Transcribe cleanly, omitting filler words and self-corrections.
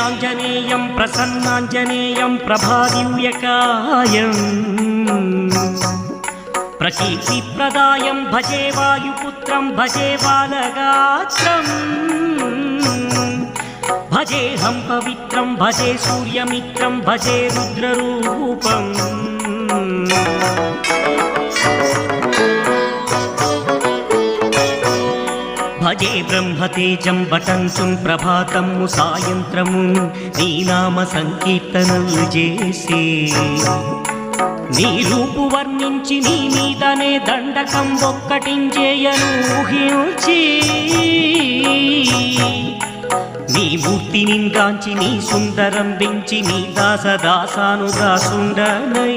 శ్రీయాంజనేయం ప్రసన్నాంజనేయం ప్రభాదివ్యకాయం ప్రకీర్తిప్రదాయం భజే వాయుపుత్రం భజే బాలగాత్రం భజేహం పవిత్రం భజే సూర్యమిత్రం భజే రుద్రరూపం భజే బ్రహ్మతేజం బటంచుం ప్రభాతము సాయంత్రము నీ నామ సంకీర్తనలు చేసే నీ రూపు వర్ణించి నీ మీదనే దండకం ఒక్కటించేయను ఊహించి నీ మూర్తి నింగాంచి నీ సుందరం పెంచి నీ దాసదాసాను దాసుండనై